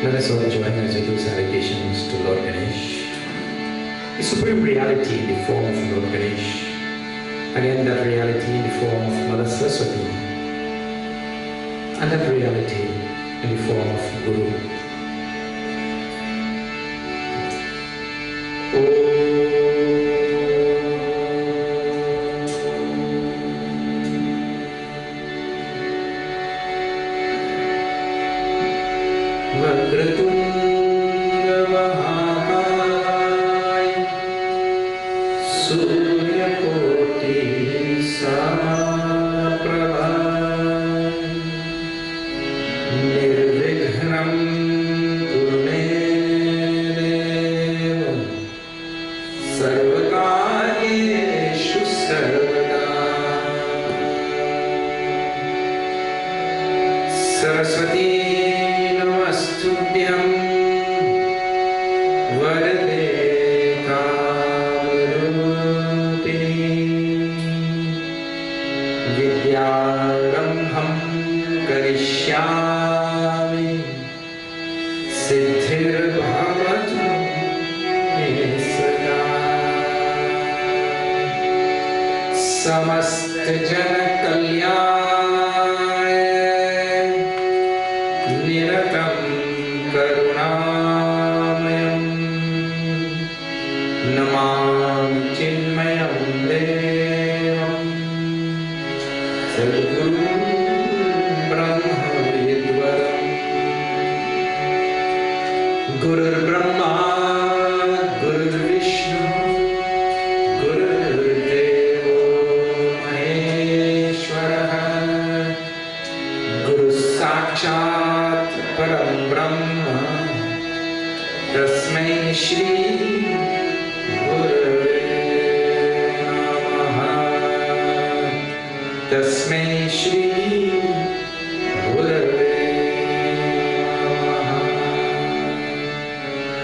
Let us all join as we do salutations to Lord Ganesh, the Supreme Reality in the form of Lord Ganesh, again that reality in the form of Mother Saraswati, and that reality in the form of Guru.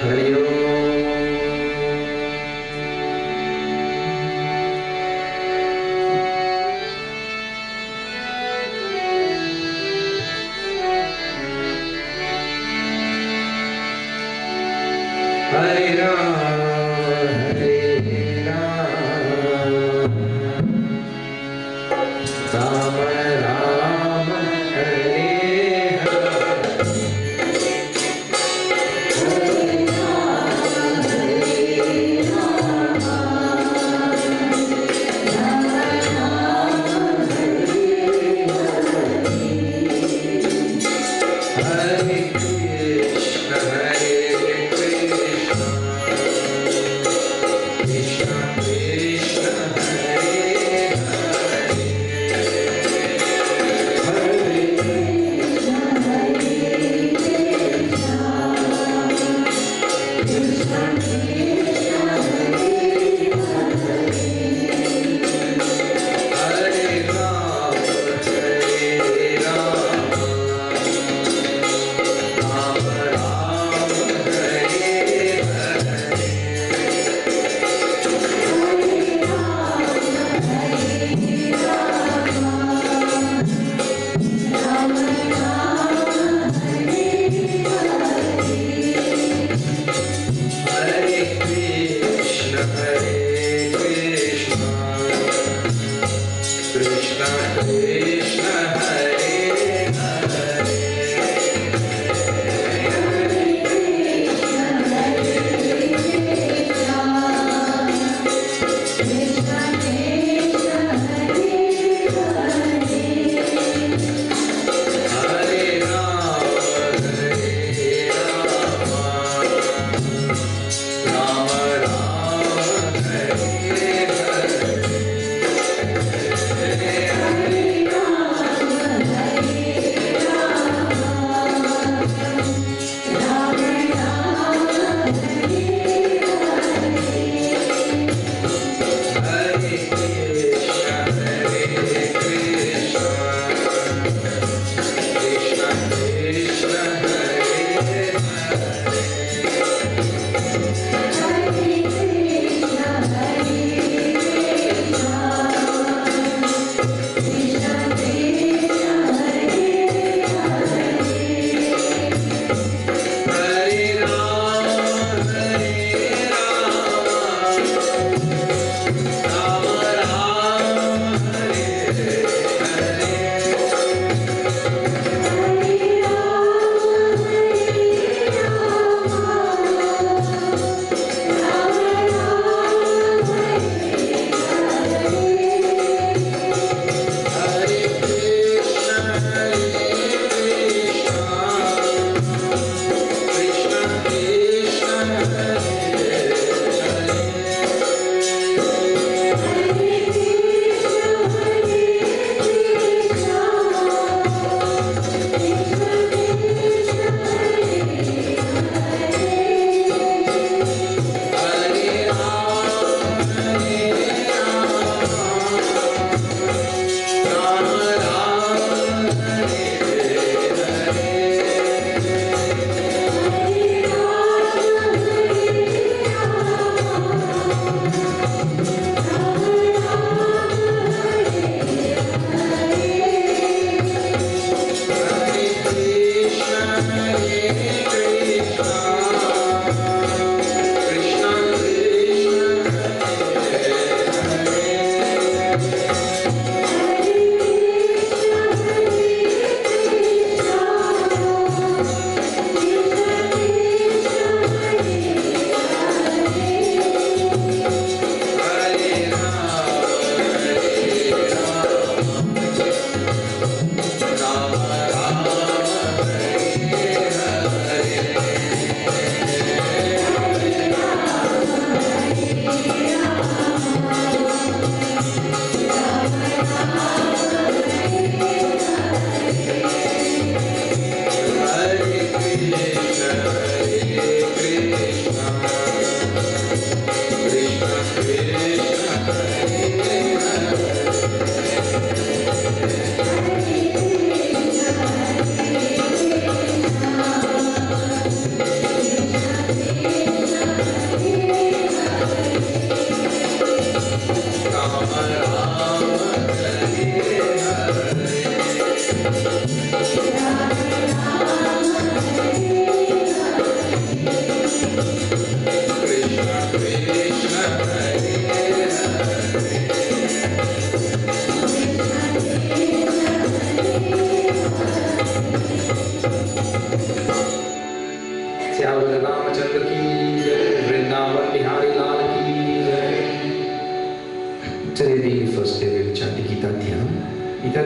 Hare Krishna,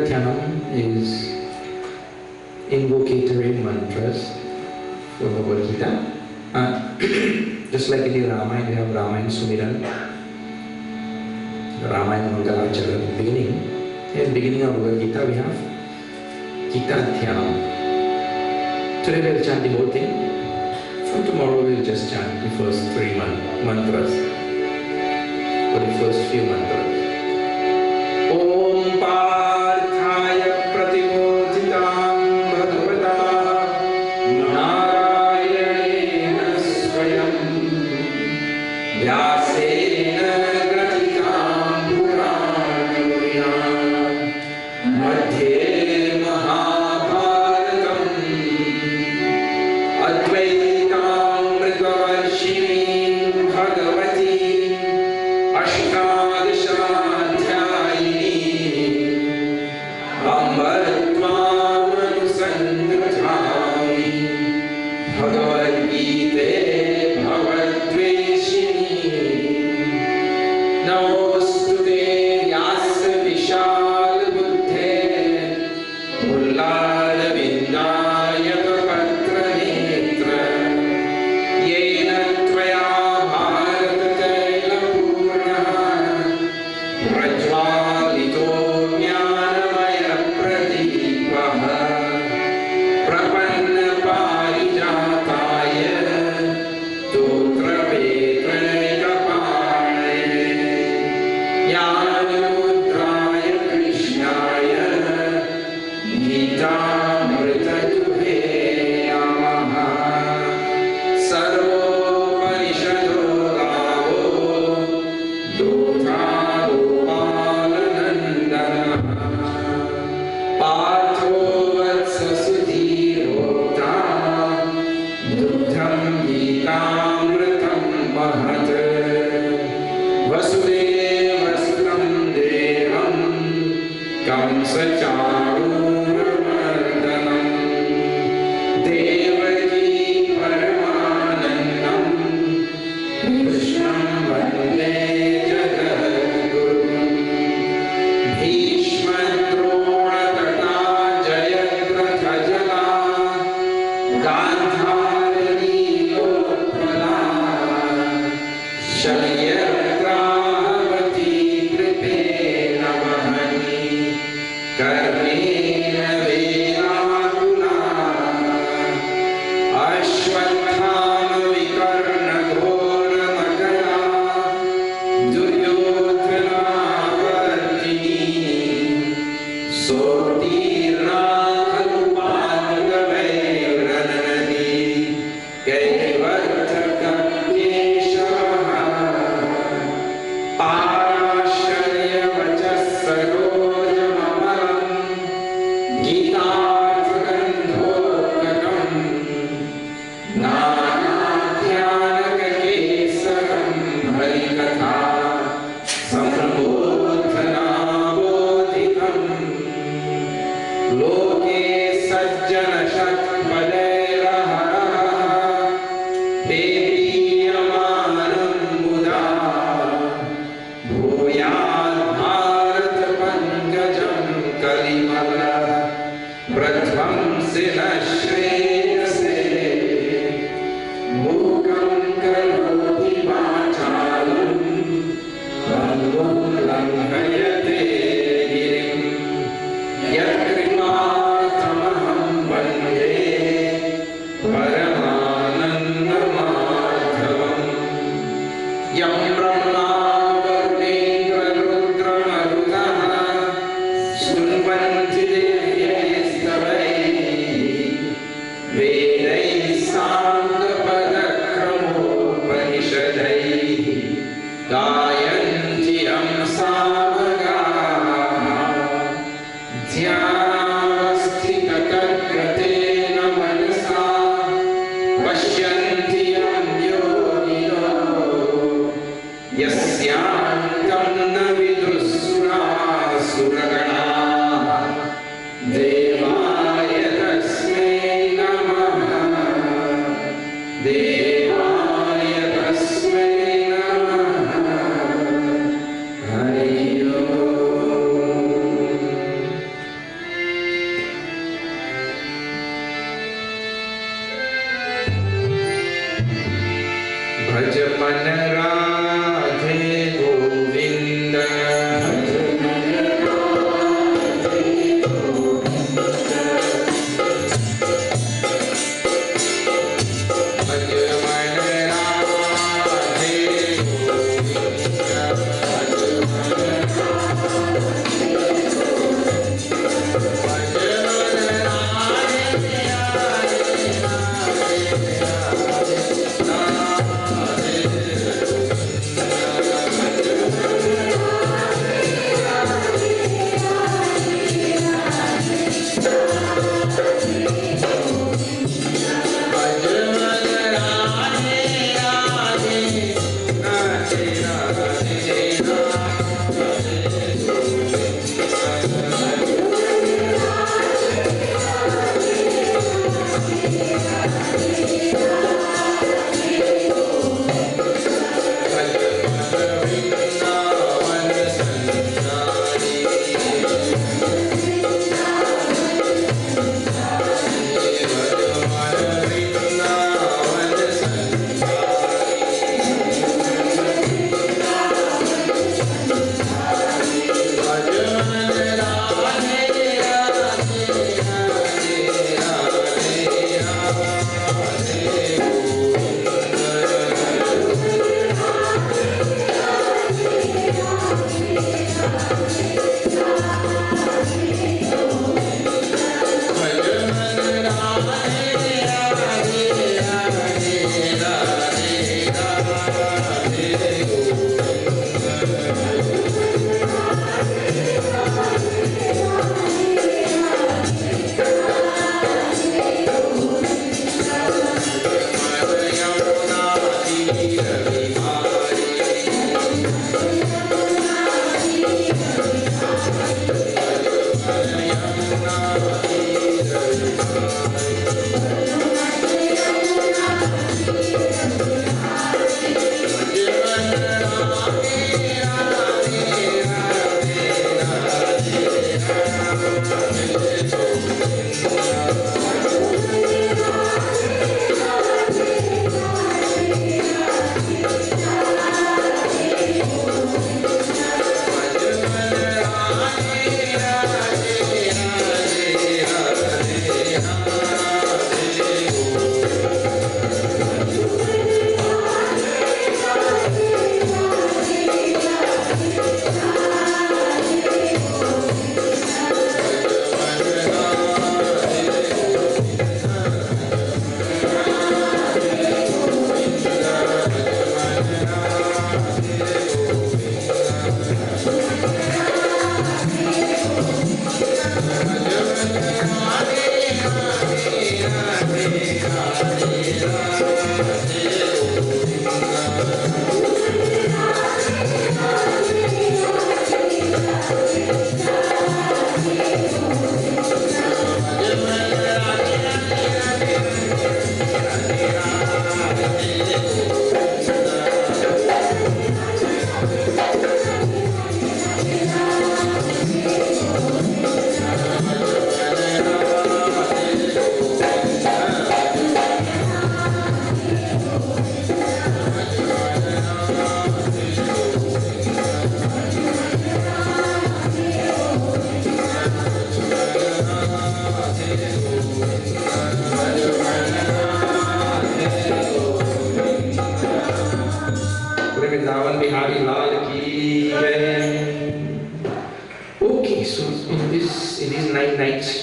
Gītā Dhyanam is invocatory mantras for Bhagavad Gīta. Just like in the Ramayana, we have Ramayana Sumiran, the Ramayana Mangalachara at the beginning. In the beginning of Bhagavad Gīta, we have Gītā Dhyanam. Today we will chant the whole thing. From tomorrow we will just chant the first 3 mantras, or the first few mantras. Om Parthaya Pratibodhitam Bhagavata Narayana Swayam Vyasena Gratitam Puranam Madhye Mahabharatam Advaitam Mrigavarshini Bhagavati Ashtadasha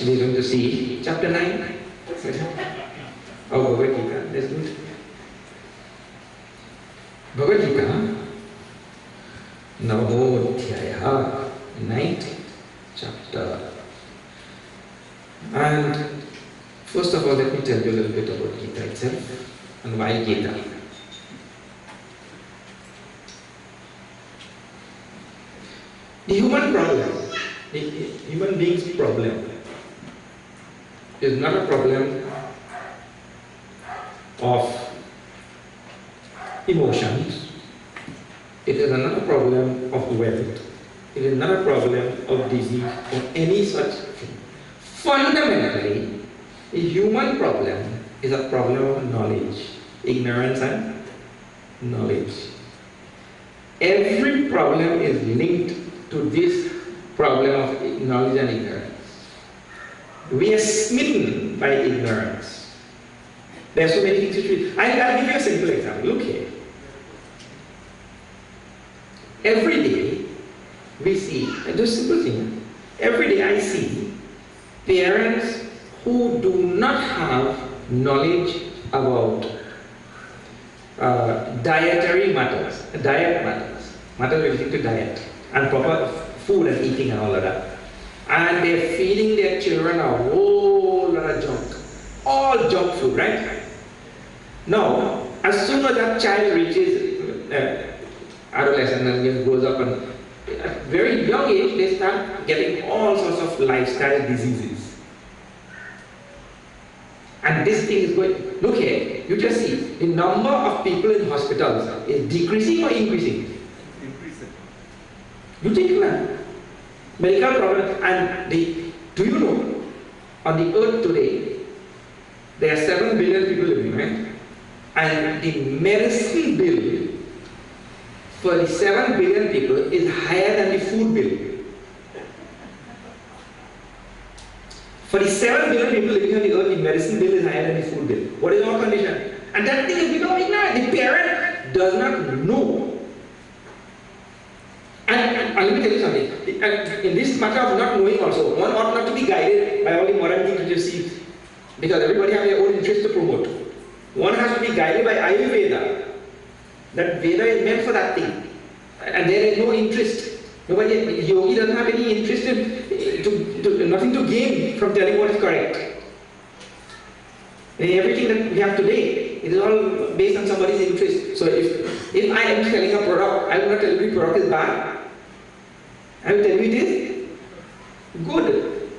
We're going to see chapter 9 of Bhagavad Gita. That's good. Bhagavad Gita, Navamodhyaya, 9th chapter. And first of all, let me tell you a little bit about Gita itself and why Gita. The human problem, the human being's problem, is not a problem of emotions. It is not a problem of wealth. It is not a problem of disease or any such thing. Fundamentally, a human problem is a problem of knowledge, ignorance and knowledge. Every problem is linked to this problem of knowledge and ignorance. We are smitten by ignorance. There are so many things which we... I'll give you a simple example. Look here. Every day we see, and do a simple thing, every day I see parents who do not have knowledge about dietary matters, matters relating to diet, and proper food and eating and all of that. And they're feeding their children a whole lot of junk. All junk food, right? Now, as soon as that child reaches adolescence and grows up, and at a very young age, they start getting all sorts of lifestyle diseases. And this thing is going, look here, you just see, the number of people in hospitals is decreasing or increasing? Increasing. You think that? Medical problem, and do you know, on the earth today, there are 7 billion people living, right? And the medicine bill for the 7 billion people is higher than the food bill. For the 7 billion people living on the earth, the medicine bill is higher than the food bill. What is our condition? And that thing is becoming ignorant. The parent does not know. And let me tell you something. In this matter of not knowing also, one ought not to be guided by all the modern things that you see, because everybody has their own interest to promote. One has to be guided by Ayurveda. That Veda is meant for that thing. And there is no interest. Nobody, yogi doesn't have any interest in, nothing to gain from telling what is correct. And everything that we have today, it is all based on somebody's interest. So if I am selling a product, I will not tell you the product is bad. I will tell you it is good.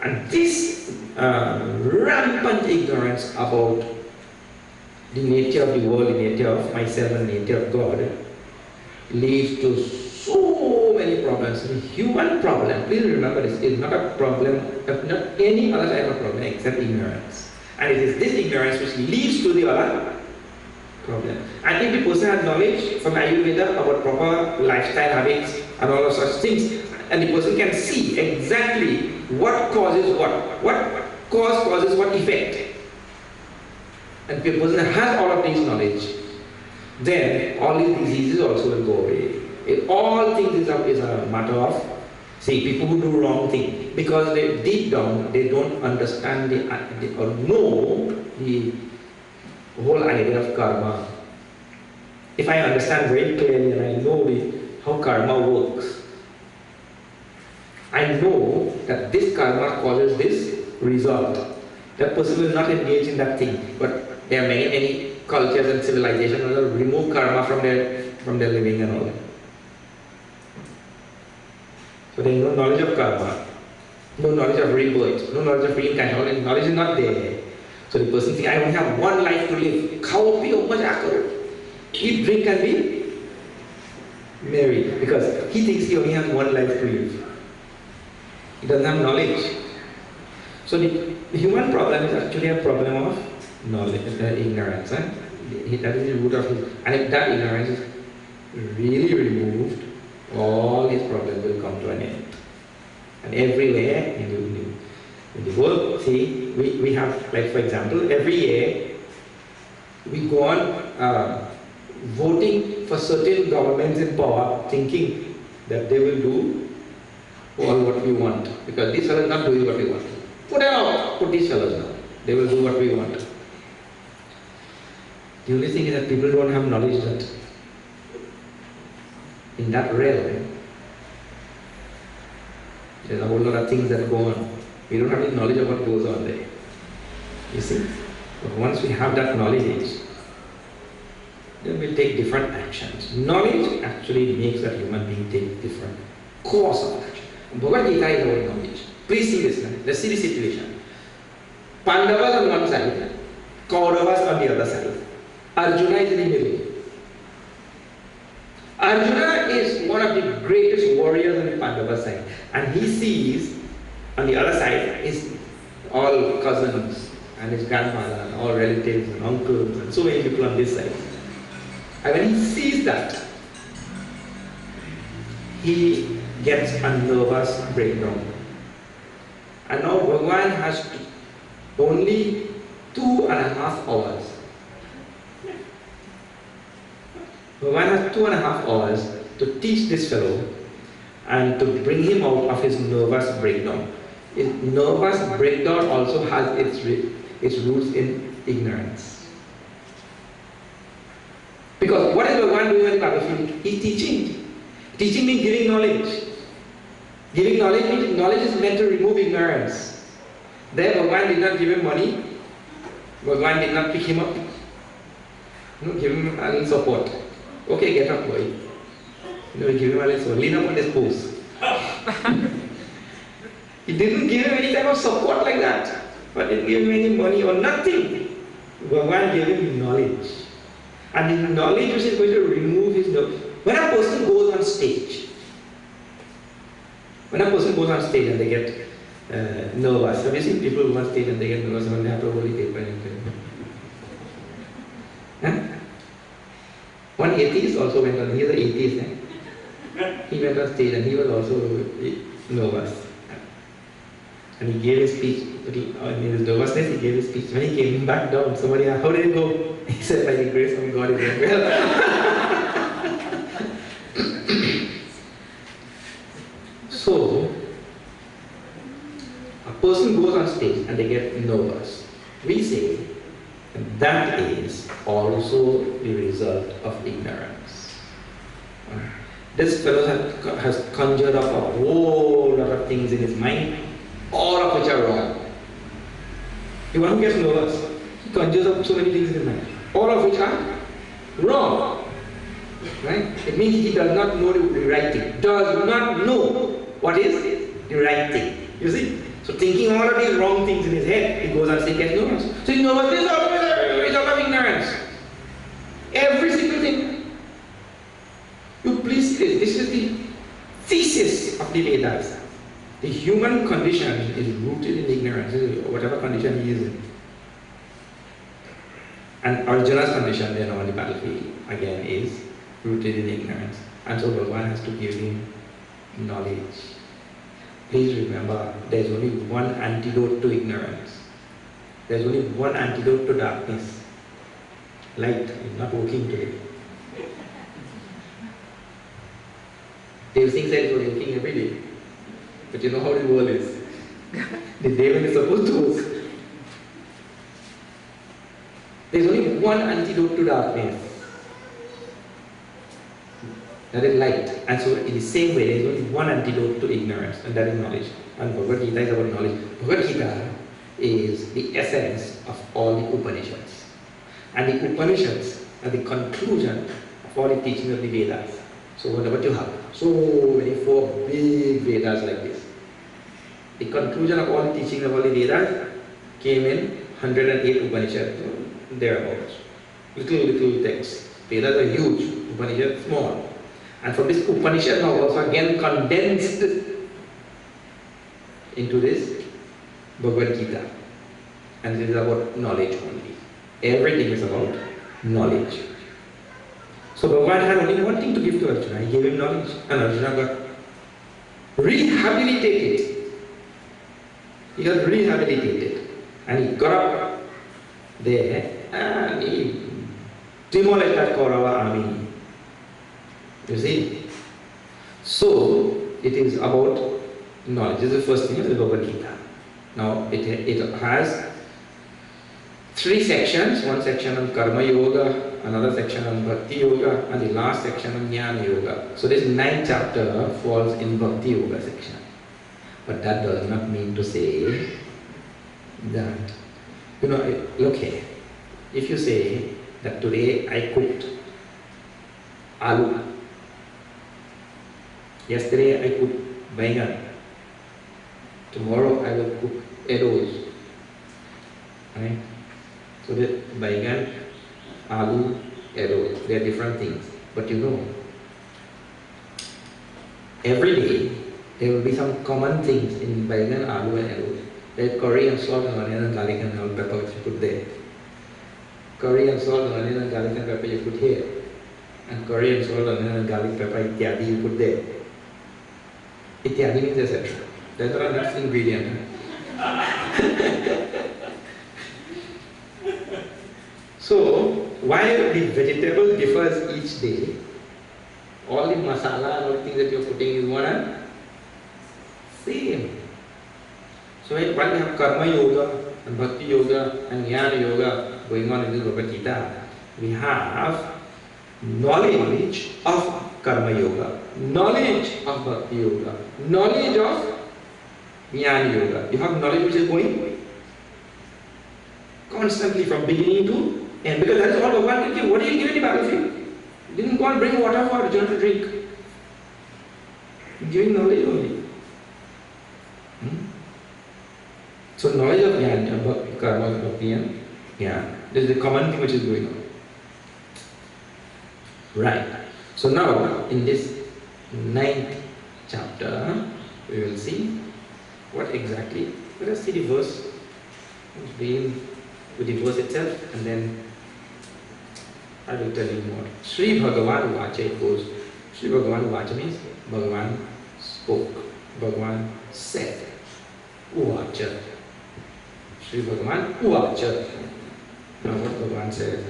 And this rampant ignorance about the nature of the world, the nature of myself and the nature of God leads to so many problems. The human problem, please remember this, is not a problem, not any other type of problem except ignorance. And it is this ignorance which leads to the other problem. And if the person has knowledge from Ayurveda about proper lifestyle habits and all of such things, and the person can see exactly what causes what causes what effect, and the person has all of this knowledge, then all these diseases also will go away. All things is a matter of, see, people who do wrong things, because they deep down, they don't understand or know the whole idea of karma. If I understand very clearly and I know how karma works, I know that this karma causes this result. That person will not engage in that thing. But there are many cultures and civilizations that will remove karma from their living and all. So there is no knowledge of karma, no knowledge of rebirth, no knowledge of reincarnation. Knowledge is not there. So the person thinks, I only have one life to live. Eat, drink and be merry. Because he thinks he only has one life to live. He doesn't have knowledge. So the human problem is actually a problem of knowledge, ignorance. That is the root of his. And if that ignorance is really removed, all his problems will come to an end. And everywhere in the world, see, we have, like for example, every year we go on voting for certain governments in power, thinking that they will do all what we want, because these fellows are not doing what we want. Put them out, put these fellows now. They will do what we want. The only thing is that people don't have knowledge that in that realm, there's a whole lot of things that go on. We don't have any knowledge of what goes on there. You see? But once we have that knowledge, then we'll take different actions. Knowledge actually makes that human being take different course of action. Bhagavad Gītā is about knowledge. Please see this. Let's see the situation. Pandavas on one side, Kauravas on the other side. Arjuna is in the middle. Arjuna is one of the greatest warriors on the Pandava side, and he sees on the other side is all cousins and his grandmother and all relatives and uncles and so many people on this side. And when he sees that, he gets a nervous breakdown. And now Bhagavan has only 2.5 hours. Bhagavan has 2.5 hours to teach this fellow and to bring him out of his nervous breakdown. His nervous breakdown also has its roots in ignorance. Because what is Bhagavan doing on the battlefield? He's teaching. Teaching means giving knowledge. Giving knowledge means knowledge is meant to remove ignorance. There Bhagavan did not give him money. Bhagavan did not pick him up. No, give him a little support. Okay, get up, boy. Give him a little support. Lean up on this post. He didn't give him any type of support like that. But didn't give him any money or nothing. Bhagavan gave him knowledge. And the knowledge which is going to remove his nerve. When a person goes on stage, and they get nervous. Have you seen people who go on stage and they get nervous when they have to hold the paper? Huh? One atheist also went on, he is an atheist. He went on stage and he was also nervous. And he gave his speech, in his nervousness he gave his speech. When he came back down, somebody asked, how did it go? He said, by the grace of God, it went well. So, a person goes on stage and they get nervous. We say that is also the result of ignorance. This fellow has conjured up a whole lot of things in his mind, all of which are wrong. The one who gets nervous, he conjures up so many things in his mind, all of which are wrong. Right? It means he does not know the right thing, does not know what is the right thing. You see? So thinking all of these wrong things in his head, he goes and seeks ignorance. So ignorance is always a result of ignorance. Every single thing. You please see this is the thesis of the Vedas. The human condition is rooted in ignorance, whatever condition he is in. And Arjuna's condition then on the battlefield again is rooted in ignorance. And so Bhagavan has to give him knowledge. Please remember, there is only one antidote to ignorance. There is only one antidote to darkness. Light is not working today. Dev Singh said it was working every day. But you know how the world is. The day when it's supposed to work. There is only one antidote to darkness. That is light. And so in the same way, there is only one antidote to ignorance, and that is knowledge. And Bhagavad Gītā is about knowledge. Bhagavad Gītā is the essence of all the Upanishads. And the Upanishads are the conclusion of all the teachings of the Vedas. So what you have? So many four big Vedas like this. The conclusion of all the teachings of all the Vedas came in 108 Upanishads, thereabouts. Little texts. Vedas are huge, Upanishads small. And from this Upanishad now also again condensed into this Bhagavad Gītā. And it is about knowledge only. Everything is about knowledge. So Bhagavan had only one thing to give to Arjuna. He gave him knowledge. And Arjuna got rehabilitated. He got rehabilitated. And he got up there and he demolished that Kaurava army. You see? So, it is about knowledge. This is the first thing of the Bhagavad Gītā. Now, it has 3 sections. One section on Karma Yoga, another section on Bhakti Yoga, and the last section on Jnana Yoga. So, this 9th chapter falls in Bhakti Yoga section. But that does not mean to say that, look here. If you say that today I cooked aloo, yesterday I cooked baigan, tomorrow I will cook arrows. Right? So that baigan, aloo, arrows, they are different things. But every day there will be some common things in baigan, aloo and arrows. There is curry and salt and onion and garlic and pepper which you put there. Curry and salt and onion and garlic and pepper you put here. And curry and salt, onion and garlic, pepper, ityadi you put there. Ityadi means etc. Those are not ingredients. So, while the vegetable differs each day, all the masala and all the things that you are putting is one and same. So, while we have Karma Yoga and Bhakti Yoga and Jnana Yoga going on in this Bhagavad Gītā, we have knowledge of Karma Yoga, knowledge of Bhakti Yoga, knowledge of Jnana Yoga. You have knowledge which is going constantly from beginning to end, because that is all Bhagavan can give. What did he give in the battlefield? He didn't go and bring water for Arjuna to drink. He giving knowledge only. So knowledge of Jnana, Karma, Bhakti and Jnana. This is the common thing which is going on. Right. So now, in this 9th chapter, we will see what exactly. Let us see the verse. Let's begin with the verse itself, and then I will tell you more. Sri Bhagavan Vacha, it goes. Sri Bhagavan Vacha means Bhagavan spoke. Bhagavan said. Uvacha. Sri Bhagavan Uvacha. Now what Bhagavan said.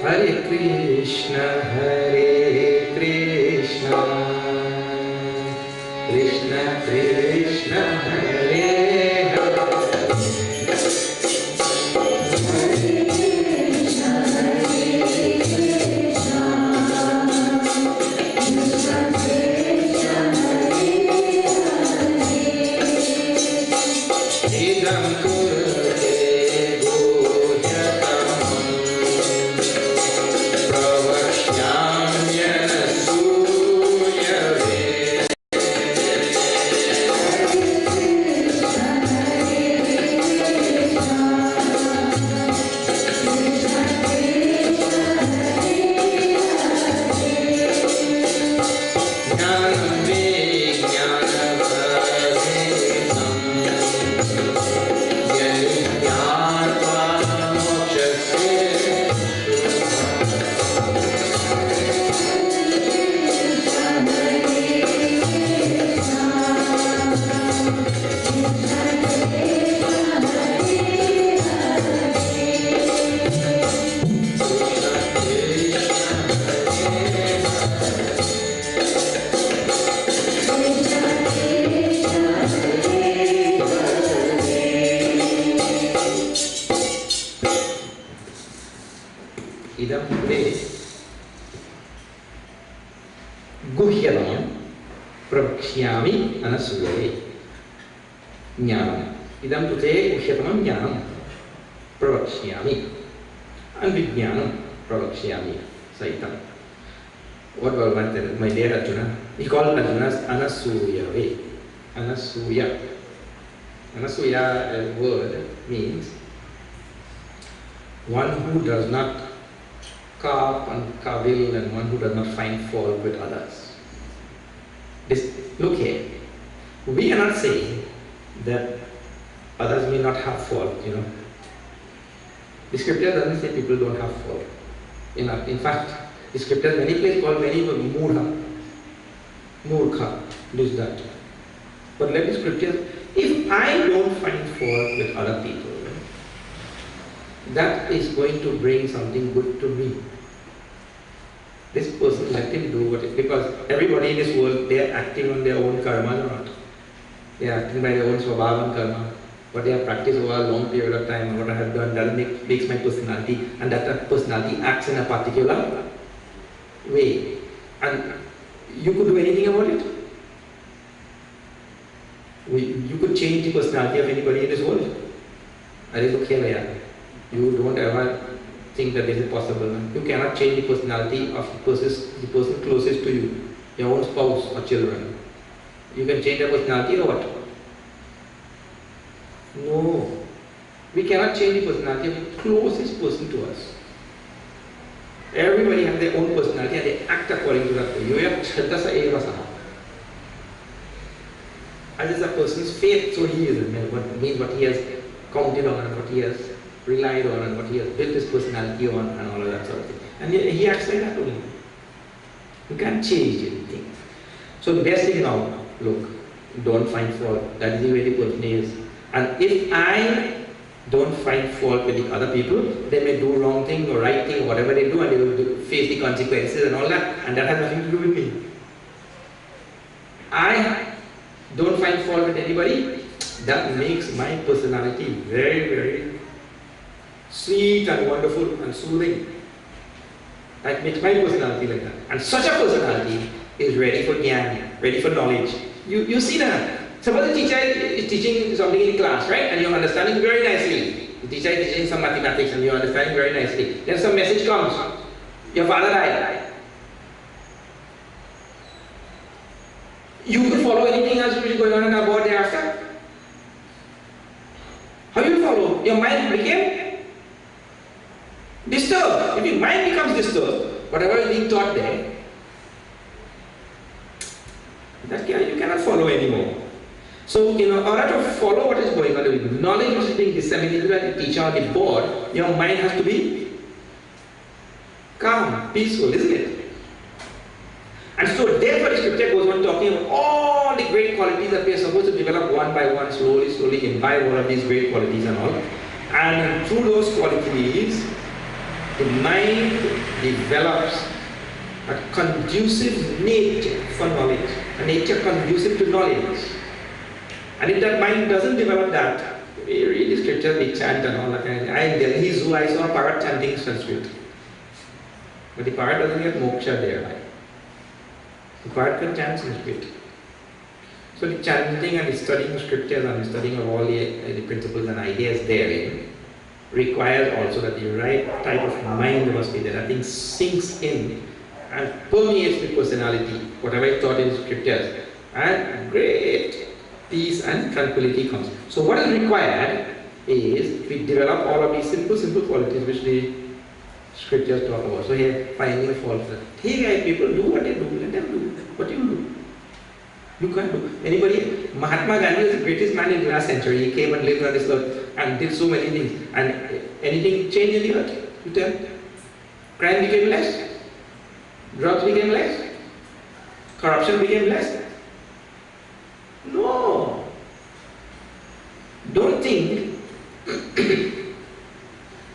Hare Krishna, Krishna Krishna, Hare Hare. Idam kurte idam te guhyatamam pravakshyami anasuyave jnanam. Idam te guhyatamam jnanam pravakshyami anvijnanam pravakshyami saitam. What Bhagavan, my dear Arjuna, he called Arjuna anasuyave. Anasuya. Anasuya word means one who does not carp and cavil and one who does not find fault with others. Look here, we are not saying that others may not have fault, you know. The scripture doesn't say people don't have fault. In fact, the scripture many places call many people murkha, lose that. But let the scriptures, if I don't find fault with other people, that is going to bring something good to me. This person, let him do what it, because everybody in this world, they are acting on their own karma or not. They are acting by their own swabhava and karma. What they have practiced over a long period of time, what I have done doesn't makes my personality, and that personality acts in a particular way. And you could do anything about it. You could change the personality of anybody in this world. You don't ever think that this is possible. You cannot change the personality of the person closest to you, your own spouse or children. You can change their personality or what? No. We cannot change the personality of the closest person to us. Everybody has their own personality and they act according to that. As is a person's faith, so he is. What means what he has counted on and what he has relied on and what he has built his personality on and all of that sort of thing. And he acts like that only. You can't change anything. So the best thing now, look, don't find fault. That is the way the person is. And if I don't find fault with the other people, they may do wrong thing or right thing or whatever they do and they will face the consequences and all that, and that has nothing to do with me. I don't find fault with anybody. That makes my personality very, very sweet and wonderful and soothing. That makes my personality like that. And such a personality is ready for jnana, ready for knowledge. You see that. Suppose the teacher is teaching something in class, right? And you're understanding very nicely. The teacher is teaching some mathematics and you're understanding very nicely. Then some message comes. Your father died. You could follow anything else which is going on in our board thereafter. How you follow? Your mind became disturbed. If your mind becomes disturbed, whatever is being taught there, that you cannot follow anymore. So, in order to follow what is going on, the knowledge which is being disseminated by the teacher on the board, your mind has to be calm, peaceful, isn't it? And so therefore the scripture goes on talking about all the great qualities that we are supposed to develop one by one, slowly imbibe all of these great qualities and all. And through those qualities, the mind develops a conducive nature for knowledge, a nature conducive to knowledge. And if that mind doesn't develop that, we read the scripture, we chant and all that kind of thing. In Delhi Zoo, I saw a parrot chanting Sanskrit. But the parrot doesn't get moksha there. The parrot can chant Sanskrit. So the chanting and the studying of scriptures and the studying of all the principles and ideas therein requires also that the right type of mind must be there. That thing sinks in and permeates the personality, whatever is taught in the scriptures. And great peace and tranquility comes. So what is required is we develop all of these simple qualities which the scriptures talk about. So here, finding fault. Hey, people do what they do, let them do. What do you do? You can't do. Anybody? Mahatma Gandhi was the greatest man in the last century. He came and lived on this earth and did so many things. And anything changed in the earth? You tell? Crime became less? Drugs became less? Corruption became less? No. Don't think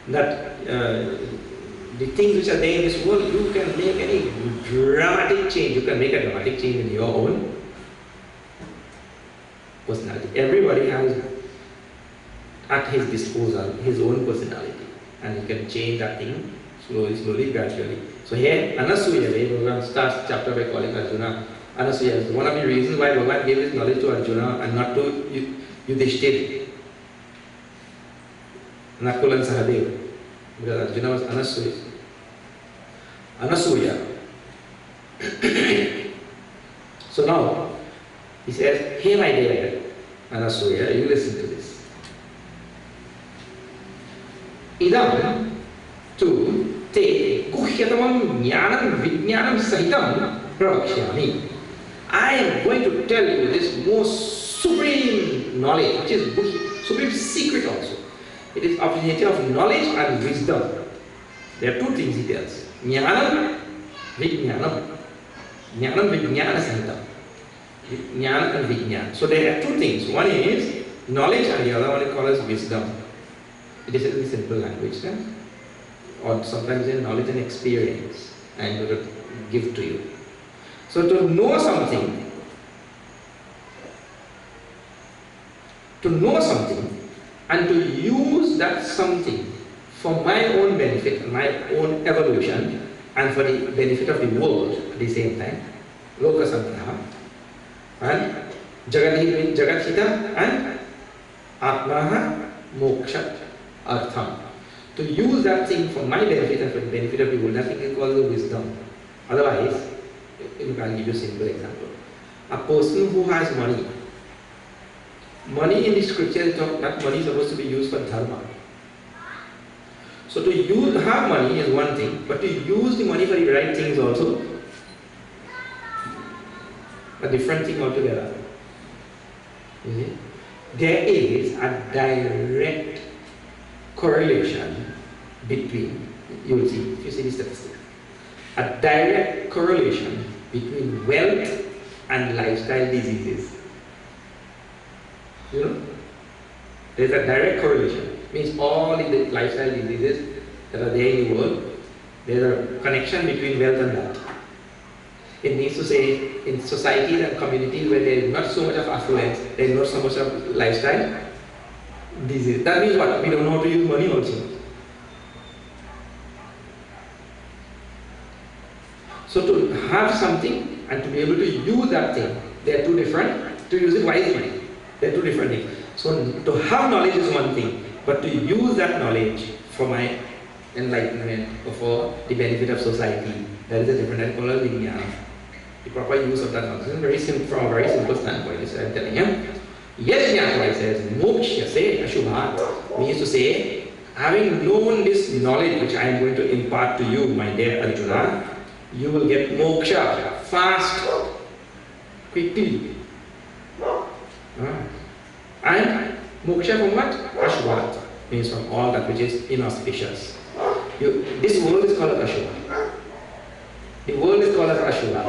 that the things which are there in this world, you can make any dramatic change. You can make a dramatic change in your own personality. Everybody has at his disposal his own personality, and he can change that thing slowly, gradually. So here, Anasuya, Bhagavan starts chapter by calling Arjuna Anasuya. One of the reasons why Bhagavan gave his knowledge to Arjuna and not to Yudhishthira, Nakul and Sahadeva, because Arjuna was Anasuya. So now, he says, hey my dear Anasuya, you listen to this. Idam tu te guhyatamam jnanam vijnanam sahitam pravakshami. I am going to tell you this most supreme knowledge, which is supreme secret also. It is of the nature of knowledge and wisdom. There are two things he tells. Jnanam vijnanam. Jnanam vijnana sahitam. Jnana and vijnana. So there are two things. One is knowledge and the other one is called as wisdom. It is in simple language, or sometimes in knowledge and experience, I'm going to give to you. So to know something and to use that something for my own benefit, my own evolution, and for the benefit of the world at the same time, Loka Samgraha, and Jagathita and Atmaha Moksha Artham. To use that thing for my benefit and for the benefit of the world, that thing is called wisdom. Otherwise, I'll give you a simple example. A person who has money in the scripture is not, that money is supposed to be used for dharma. So to have money is one thing, but to use the money for the right things also a different thing altogether. You see? There is a direct correlation between, you will see, if you see the statistics, a direct correlation between wealth and lifestyle diseases. You know? There's a direct correlation. Means all the lifestyle diseases that are there in the world, there's a connection between wealth and that. It means to say, in societies and communities where there is not so much of affluence, there is not so much of lifestyle disease. That means what? We don't know how to use money also. So to have something and to be able to use that thing, they are two different. To use it wisely, they are two different things. So to have knowledge is one thing, but to use that knowledge for my enlightenment or for the benefit of society, that is a different and called vijnana. The proper use of that knowledge is very simple, from a very simple standpoint. This I'm telling him. Yes, Jnana says, moksha se ashubhat means to say, having known this knowledge which I am going to impart to you, my dear Arjuna, you will get moksha fast, quickly. And moksha from what? Ashubhat means from all that which is inauspicious. This world is called as Ashubha. The world is called as Ashubha.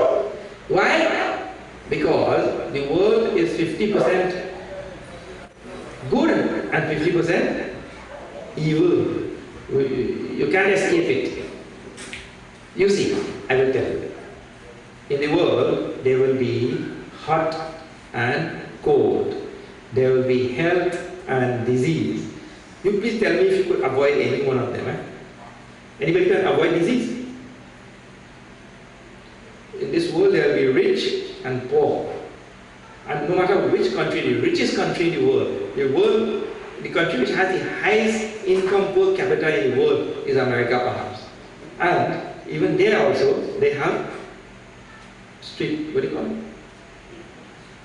Why? Because the world is 50% good and 50% evil. You can't escape it. You see, I will tell you. In the world, there will be hot and cold. There will be health and disease. You please tell me if you could avoid any one of them. Anybody can avoid disease? In this world, there will be rich and poor. And no matter which country, the richest country in the world, the country which has the highest income per capita in the world is America perhaps. And even there also, they have street, what do you call it?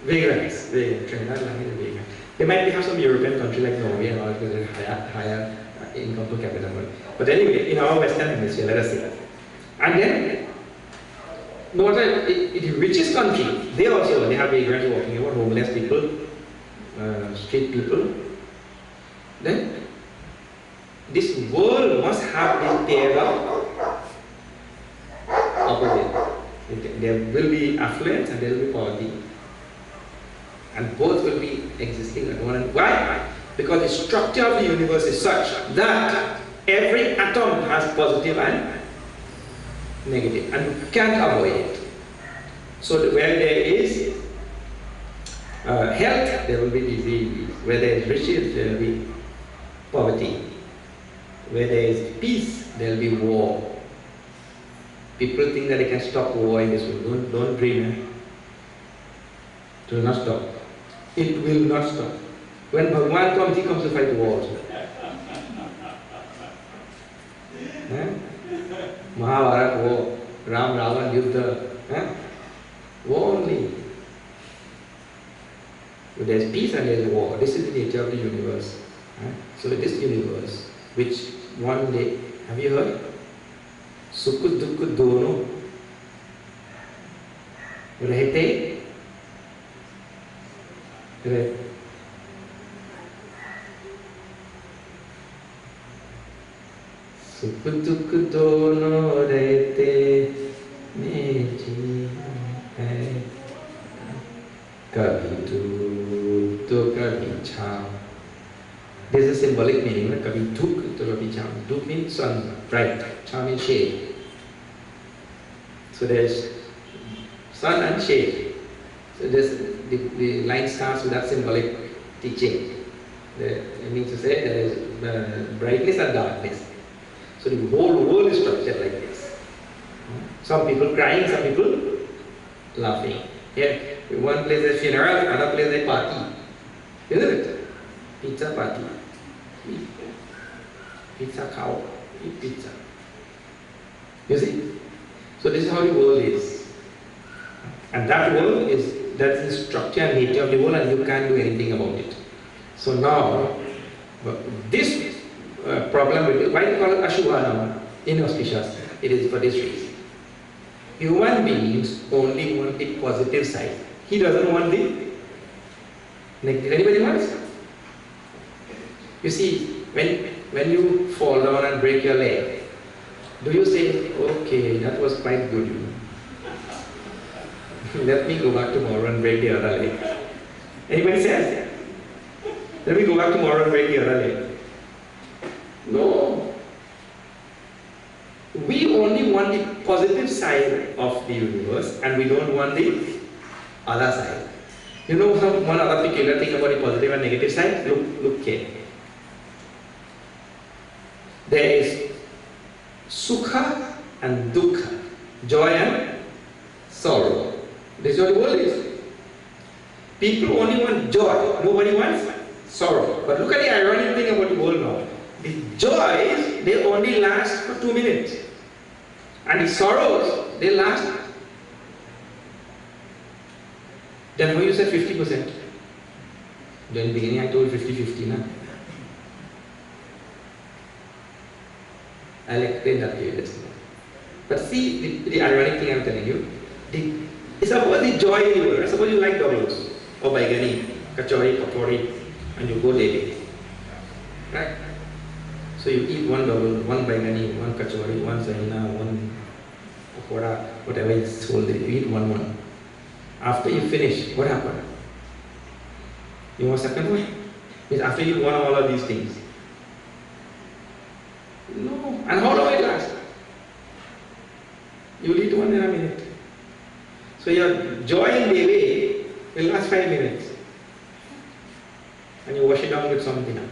Vagrants. Trinidad, vagrants. They might have some European country like Norway and all because they have higher income per capita. But anyway, in our Western Hemisphere, let us say that. And then, no matter the richest country, they have vagrants walking about, homeless people, street people. Then, this world must have this pair of opposite. There will be affluence and there will be poverty. And both will be existing at one and why? Because the structure of the universe is such that every atom has positive and negative, and you can't avoid it. So where there is health, there will be disease. Where there is riches, there will be poverty. Where there is peace, there will be war. People think that they can stop war in this world. Don't dream. It will not stop. It will not stop. When Bhagwan comes, he comes to fight war also. Mahabharata war, Ram Ravan Yuddha. War only. But there is peace and there is war. This is the nature of the universe. So this universe, which one day, have you heard? Sukh dukh dono rehte. Sukh dukh dono rehte mein jeevan hai, kabhi dukh to kabhi chham. There's a symbolic meaning, kabhi dukh to kabhi chham. Dukh means sun, bright, chham means shade. So there's sun and shade. So the line starts with that symbolic teaching. It means to say there is brightness and darkness. So the whole world is structured like this. Some people crying, some people laughing. Here, one place a funeral, another place a party. Isn't it? Pizza party. Pizza cow. Eat pizza. You see? So this is how the world is. And that world is, that's the structure and nature of the world, and you can't do anything about it. So now, this problem, why do you call it Ashubha now? Inauspicious. It is for this reason. Human beings only want the positive side. He doesn't want the negative. Anybody wants? You see, when you fall down and break your leg, do you say, okay, that was quite good, you know. Let me go back tomorrow and break the other leg. Anybody says? Let me go back tomorrow and break the other leg. No. We only want the positive side of the universe and we don't want the other side. You know one other peculiar thing about the positive and negative side? Look here. There is sukha and dukkha, joy and sorrow. This is what the world is. People only want joy, nobody wants sorrow. But look at the ironic thing about the world now. The joys, they only last for 2 minutes. And the sorrows, they last. Then when you said 50%, then in the beginning I told 50-50 now. I'll explain that to you later. But see the ironic thing I'm telling you. Suppose the joy in the world, suppose you like doubles, or baigani, kachori, papori, and you go daily. Right? So you eat one double, one baigani, one kachori, one sahina, one pakora, whatever is sold there, you eat one. After you finish, what happened? You want second one? Means after you want all of these things. No. And how long it lasts? You eat one in a minute. So your joy in the way will last 5 minutes. And you wash it down with something else.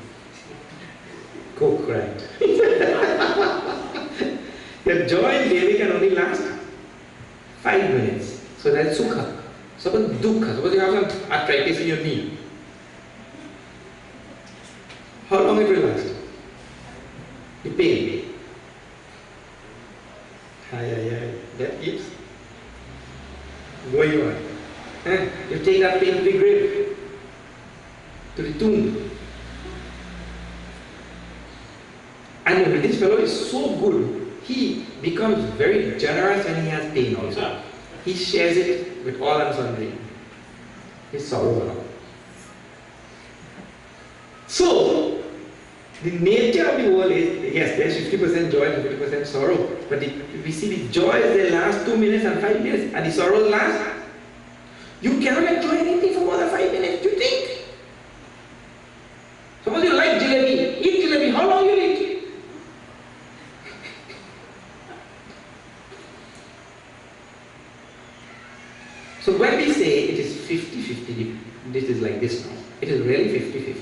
Coke, right? Your joy in the way can only last 5 minutes. So that's sukha. Suppose dukkha. Suppose you have some arthritis in your knee. How long it will last? The pain. That keeps going on. You take that pain to the grave, to the tomb. And this fellow is so good, he becomes very generous when he has pain also. He shares it with all and sundry. His sorrow. So, the nature of the world is, yes, there's 50% joy and 50% sorrow. But we see the joys, they last 2 minutes and 5 minutes, and the sorrows last. You cannot enjoy anything for more than 5 minutes, you think? Suppose you like jalebi, eat jalebi, how long you eat? So when we say it is 50-50, this is like this now, it is really 50-50.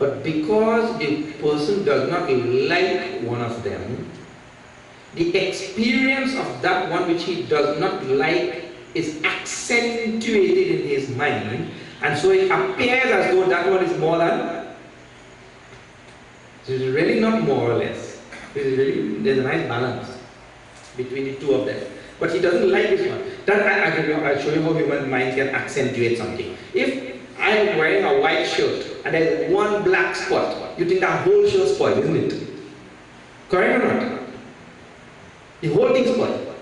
But because the person does not like one of them, the experience of that one which he does not like is accentuated in his mind, and so it appears as though that one is more than. So it's really not more or less. There's a nice balance between the two of them. But he doesn't like this one. I'll show you how human mind can accentuate something. If I am wearing a white shirt and there's one black spot, you think that whole shirt spoiled, isn't it? Correct or not? The whole thing spoiled.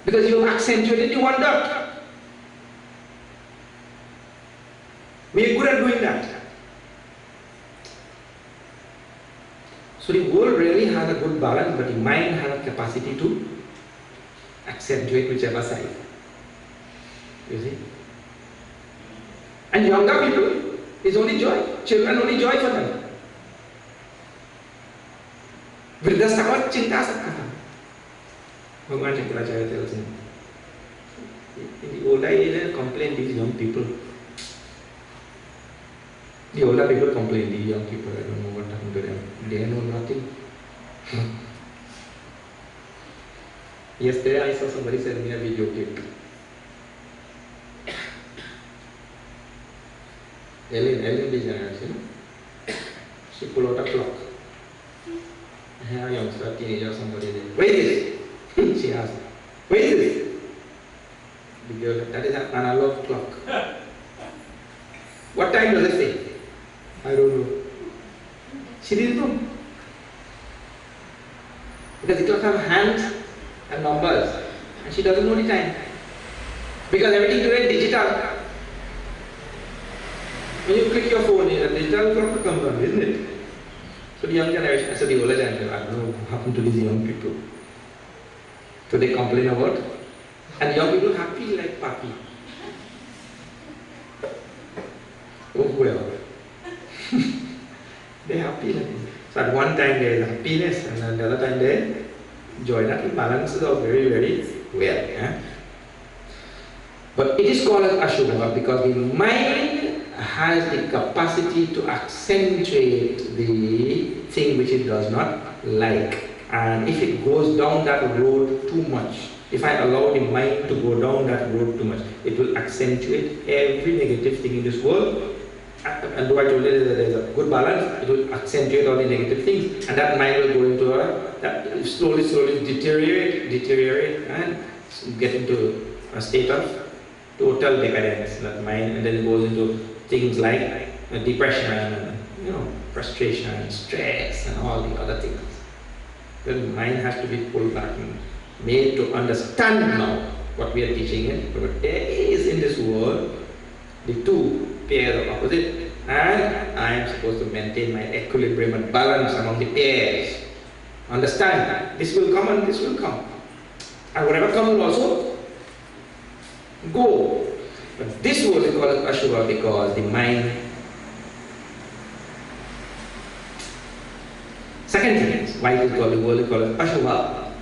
Because you accentuated the one dot. We are good at doing that. So the world really has a good balance, but the mind has a capacity to accentuate whichever side. You see? And younger people is only joy. Children only joy for them. Vridhastavat cinta sakata. Bhagwan Shankaracharya tells him. In the older age, they complain these young people. The older people complain, the young people, I don't know what happened to them. They know nothing. Yesterday I saw somebody send me a video clip. Ellen DeGeneres, you know? She pulled out a clock. A youngster, teenager, somebody there. What is this? She asked. What is this? The girl, that is an analog clock. What time does it say? I don't know. She didn't know. Because the clock has hands and numbers, and she doesn't know the time. Because everything today is digital. When you click your phone, a digital clock comes on, isn't it? So the young generation, so the older generation, I don't know what happened to these young people. So they complain about, and young people happy like puppy. Oh well. They're happy like this. So at one time there is happiness, and at the other time there is joy. That balances out very, very well. Eh? But it is called as Ashubha because the mind has the capacity to accentuate the thing which it does not like. And if it goes down that road too much, if I allow the mind to go down that road too much, it will accentuate every negative thing in this world. And though I told you that there is a good balance, it will accentuate all the negative things, and that mind will go into that slowly deteriorate, and get into a state of total decadence. That mind, and then it goes into things like depression, and frustration, stress, and all the other things. The mind has to be pulled back and made to understand now what we are teaching it. But there is in this world the two pairs of opposite, and I am supposed to maintain my equilibrium and balance among the pairs. Understand? This will come and this will come. And whatever comes will also go. But this world is called Ashubha because the mind. Second thing is, why it is called the world is called Ashubha.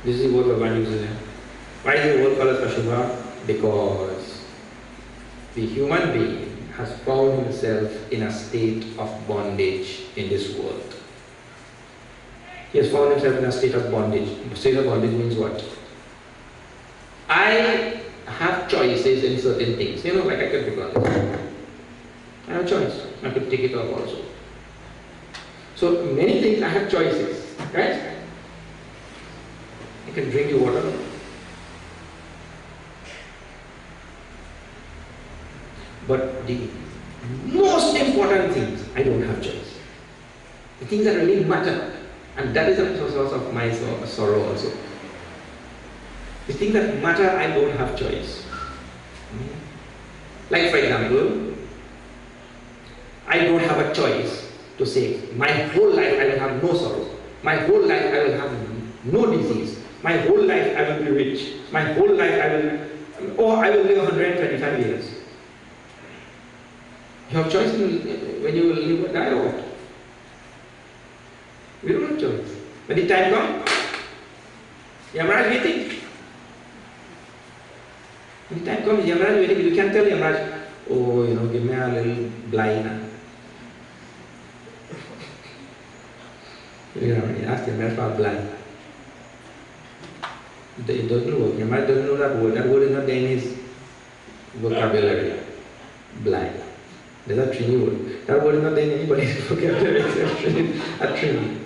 This is the word Bhagavad uses. Why is the world called Ashubha? Because the human being has found himself in a state of bondage in this world. He has found himself in a state of bondage. State of bondage means what? I have choices in certain things. Like I can pick on this. I have a choice. I could take it off also. So many things I have choices, right? I can drink the water. But the most important things, I don't have choice. The things that really matter, and that is a source of my sorrow also. The things that matter, I don't have choice. Like for example, I don't have a choice to say, my whole life I will have no sorrow. My whole life I will have no disease. My whole life I will be rich. My whole life I will live 125 years. You have choice when you will live or die or what? We don't have choice. When the time comes, Yamaraj waiting. When the time comes, Yamaraj waiting. You can tell Yamaraj, oh, give me a little blind. You ask them, that's about blind. It doesn't work. Your mind doesn't know that word. That word is not there in his vocabulary. Blind. There's a Trini word. That word is not there in anybody's vocabulary except Trini.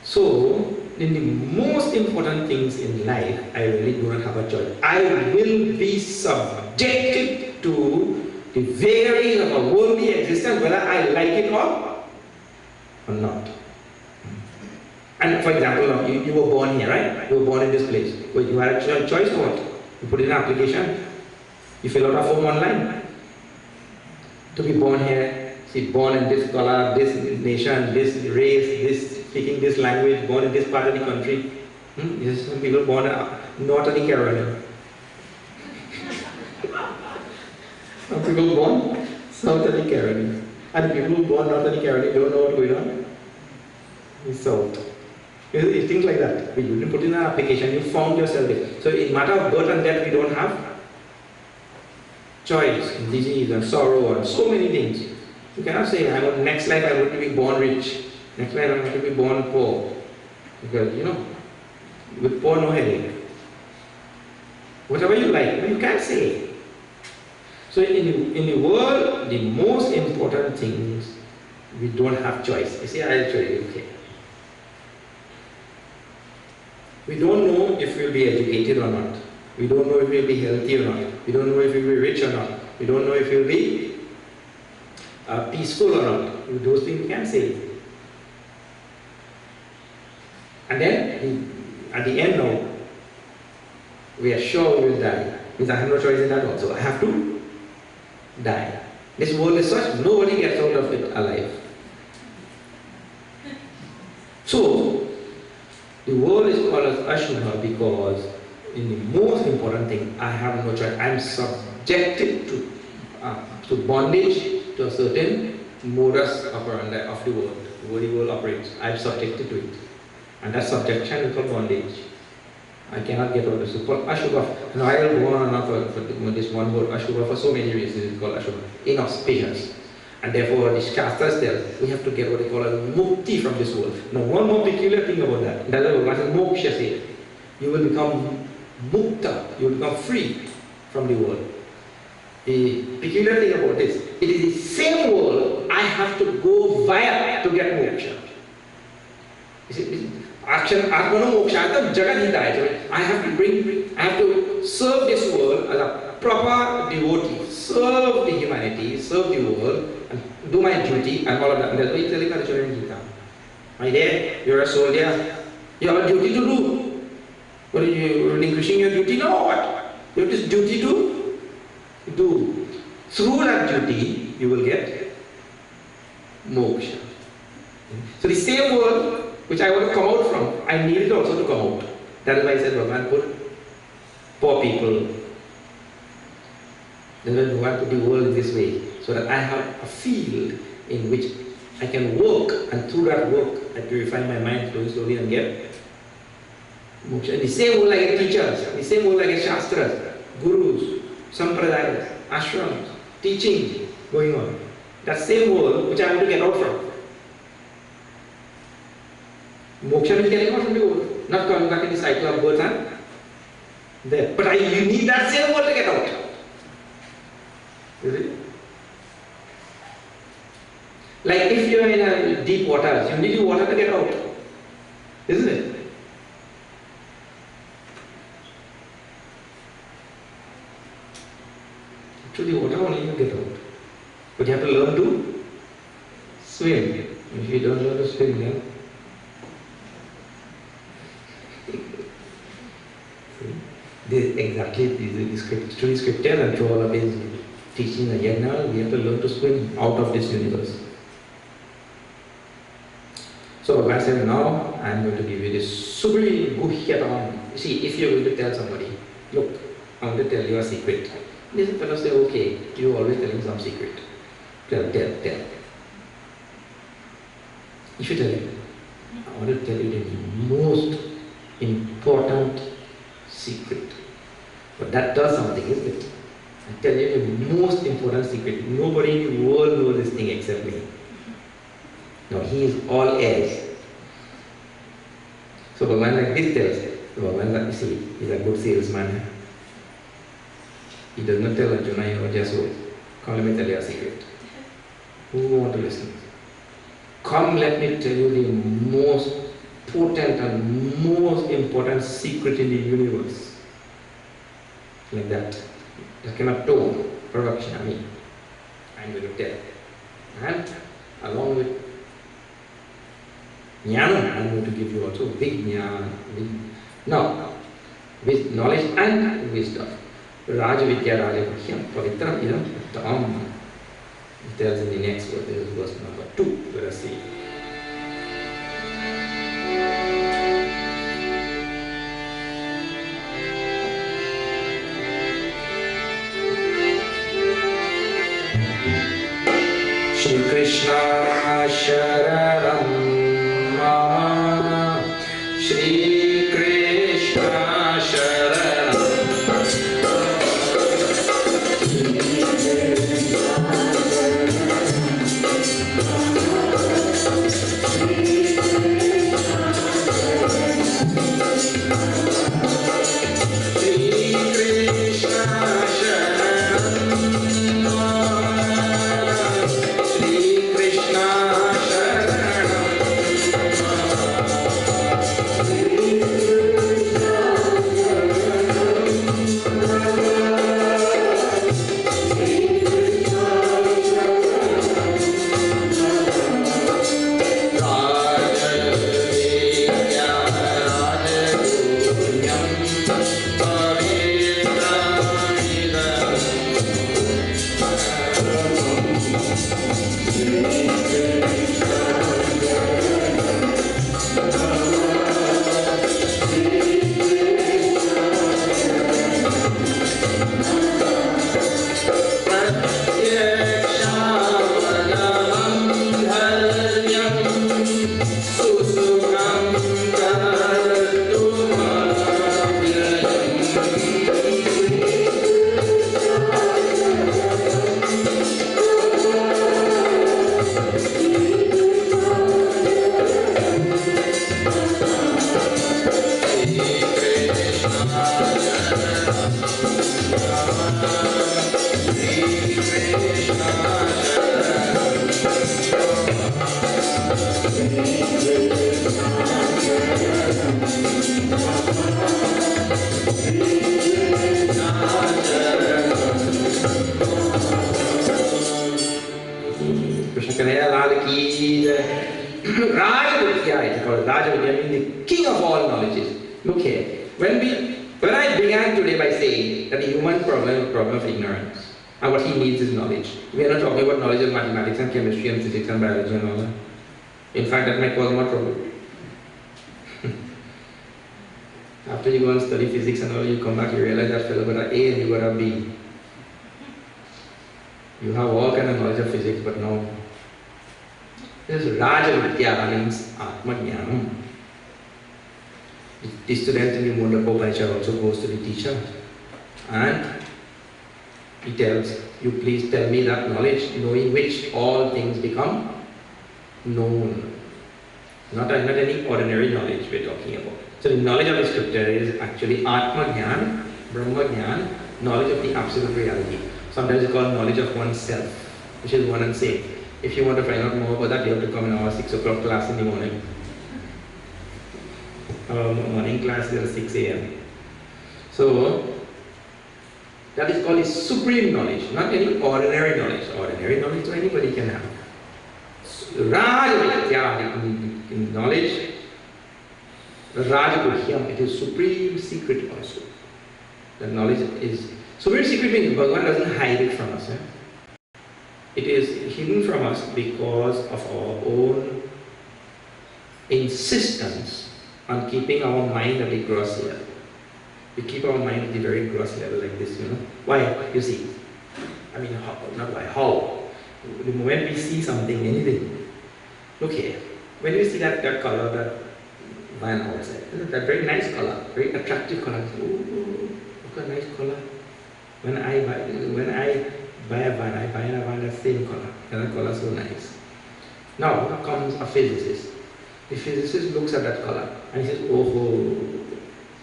So, in the most important things in life, I really do not have a choice. I will be subjected to the vagaries of a worldly existence, whether I like it or not. And for example, you were born here, right? You were born in this place. Well, you had a choice for what? You put in an application. You fill out a form online. To be born here, see, born in this color, this nation, this race, this speaking this language, born in this part of the country. There's some people born not in Carolina. Some people born south of Carolina. And people who born north of Carolina don't know what's going on. It's south. Things like that. You didn't put in an application, you found yourself there. So in matter of birth and death, we don't have choice, and disease and sorrow and so many things. You cannot say, next life I want to be born rich. Next life I want to be born poor. Because, with poor no headache. Whatever you like, you can't say. So in the world, the most important things, we don't have choice. You see, I'll show you, okay. We don't know if we'll be educated or not. We don't know if we'll be healthy or not. We don't know if we'll be rich or not. We don't know if we'll be peaceful or not. Those things we can't say. And then, at the end now, we are sure we will die. Means I have no choice in that also. I have to die. This world is such, nobody gets out of it alive. So, the world is called as Ashubha because in the most important thing, I have no choice. I am subjected to bondage, to a certain modus operandi of the world. The way the world operates. I am subjected to it. And that subjection is called bondage. I cannot get out of it. It's called Ashubha. And I will go on and on for this one word Ashubha for so many reasons. It's called Ashubha. Inauspicious. And therefore, the Shastras tell we have to get what they call a mukti from this world. Now, one more peculiar thing about that. That's what moksha says. You will become mukta. You will become free from the world. The peculiar thing about this, it is the same world I have to go via to get moksha. You see, action, atmano moksha, jagat I have to serve this world as a proper devotee, serve the humanity, serve the world, and do my duty and all of that. And that's why he's telling the children in Gītā. My dear, you're a soldier, you have a duty to do. What are you relinquishing your duty? No, what? You have this duty to do. Through that duty, you will get moksha. So the same world which I want to come out from, I need it also to come out. That is why I said, Bhagavan put poor people. That's why Bhagavan put the world this way, so that I have a field in which I can work, and through that work, I purify my mind slowly and get moksha. In the same world I get teachers, in the same world I get shastras, gurus, sampradayas, ashrams, teaching going on. That same world which I want to get out from. Moksha is getting out from the world, not coming back in the cycle of birth and death. But you need that same world to get out. You see? Like if you are in a deep waters, you need the water to get out. Isn't it? Through the water only you get out. But you have to learn to swim. If you don't learn to swim, then this exactly the scripture and through all of his teaching and yajna, we have to learn to swim out of this universe. So Bhagavan said, now I am going to give you this subri guhyatam. You see, if you are going to tell somebody, look, I want to tell you a secret. This fellow say, okay, you are always telling some secret. Tell. If you tell him, I want to tell you the most important secret. But that does something, isn't it? I tell you the most important secret. Nobody in the world knows this thing except me. No, he is all else. So Bhagavan like this tells, Bhagavan, you see, he's a good salesman. He does not tell Arjuna, or just come, let me tell you a secret. Who want to listen? Come, let me tell you the most potent and most important secret in the universe. Like that. That kind of tone, production, I'm going to tell. And along with jnana, I'm going to give you also vijnana. Now, with knowledge and wisdom. Rajavidya Rajaguhyam Pavitram Idam Uttam. It tells in the next verse, this is verse number 2. Let us see. Shri Krishna Sharanam Mama Shri Krishna Sharanam In fact, that might cause more trouble. After you go and study physics and all, you come back, you realize that fellow got an A and you got a B. You have all kind of knowledge of physics, but no. This Rajavidya means Atma Jnanam. The student in the Mundaka Upanishad also goes to the teacher and he tells, you please tell me that knowledge, knowing which all things become known. Not any ordinary knowledge we're talking about. So the knowledge of the scripture is actually Atma Jnana, Brahma Jnana, knowledge of the absolute reality. Sometimes it's called knowledge of oneself, which is one and same. If you want to find out more about that, you have to come in our 6 o'clock class in the morning. Our morning class is at 6 a.m. So that is called the supreme knowledge, not any ordinary knowledge. Ordinary knowledge anybody can have. Rajavidya, in knowledge, Rajaguhyam, it is supreme secret also. The knowledge is supreme secret means Bhagavan doesn't hide it from us. It is hidden from us because of our own insistence on keeping our mind at the gross level. We keep our mind at the very gross level like this, Why? You see, I mean, how, not why, how? The moment we see something, anything, look here, when you see that color, that van outside, that very nice color, very attractive color, oh, look at nice color. When I buy a van, I buy a van, the same color, that color so nice. Now comes a physicist. The physicist looks at that color and he says, oh,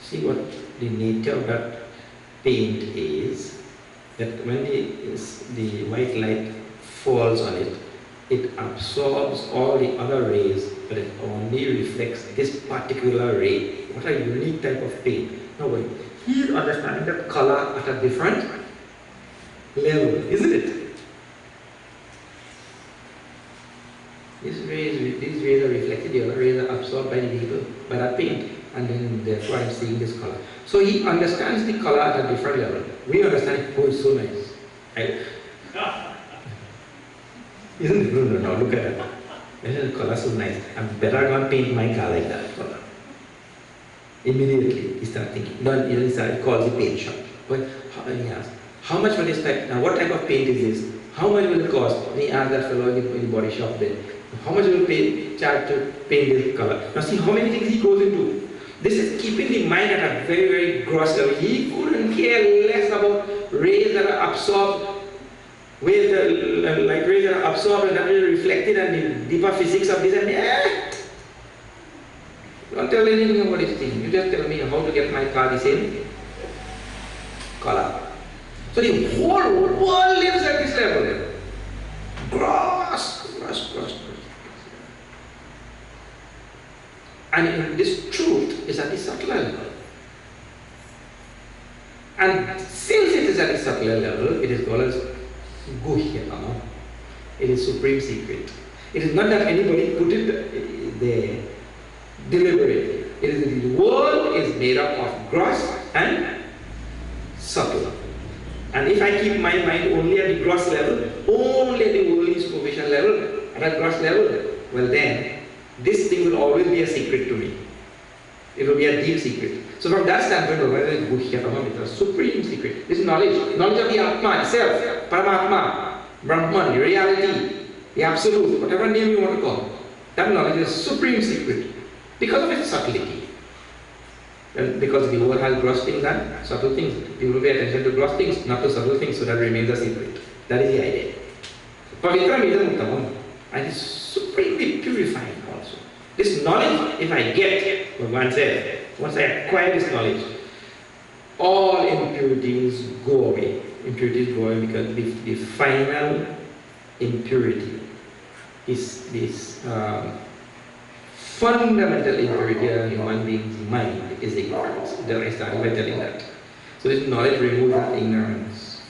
see what the nature of that paint is, that when the white light falls on it, it absorbs all the other rays, but it only reflects this particular ray. What a unique type of paint. Now wait, he's understanding that color at a different level, isn't it? These rays are reflected, the other rays are absorbed by the vehicle, by that paint, and then therefore I'm seeing this color. So he understands the color at a different level. We understand it, oh, it's so nice. Right? Isn't it? No, look at that. The color so nice. I'm better going to paint my car like that color. Immediately he starts thinking. He calls the paint shop. But he asks, how much will this type, now what type of paint is this? How much will it cost? And he asked that fellow in the body shop there. How much will you charge to paint this color? Now see how many things he goes into. This is keeping the mind at a very, very gross level. He couldn't care less about rays that are absorbed, waves that, like rays that are absorbed and that are reflected, and the deeper physics of this. And don't tell anything about this thing. You just tell me how to get my car the same color. So the whole world lives at this level. Gross. And this truth is at the subtler level. And since it is at the subtler level, it is called as Guhyatama. It is supreme secret. It is not that anybody put it there deliberately. It is that the world is made up of gross and subtle. And if I keep my mind only at the gross level, only at the worldly superficial level, at that gross level, well then, this thing will always be a secret to me. It will be a deep secret. So from that standpoint, it is a supreme secret. This is knowledge of the Atma itself, Paramatma, Brahman, the reality, the absolute, whatever name you want to call. That knowledge is a supreme secret because of its subtlety. And because the world has gross things and subtle things. People pay attention to gross things, not to subtle things, so that remains a secret. That is the idea. Pavitra Midam Uttamam, and it's supremely purifying also. This knowledge, if I get, Bhagavan says, once I acquire this knowledge, all impurities go away. Impurities go away because the final impurity is this fundamental impurity of a human being's mind is ignorance. I started by telling that. So this knowledge removes that ignorance.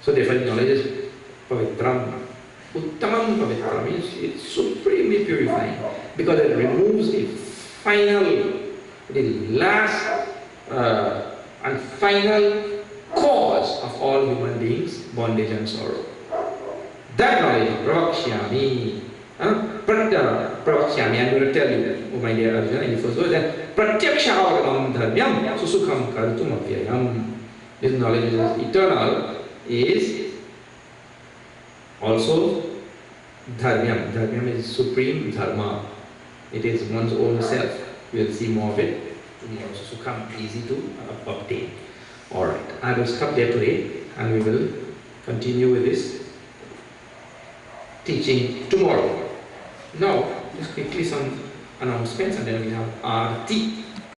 So therefore knowledge is pavitram. Uttamam pavitram means it's supremely purifying because it removes the final, the last and final cause of all human beings, bondage and sorrow. That knowledge, pravakshyami, Pravakshyami, I'm going to tell you, oh my dear Arjuna, in the first verse, that Pratyaksha dharmyam susukham kartum apyayam. This knowledge is eternal, is also dharmyam. Dharmyam is supreme dharma. It is one's own self. We'll see more of it. It is also sukham, easy to obtain. Alright, I will stop there today and we will continue with this teaching tomorrow. Now, just quickly some announcements and then we have Aarti.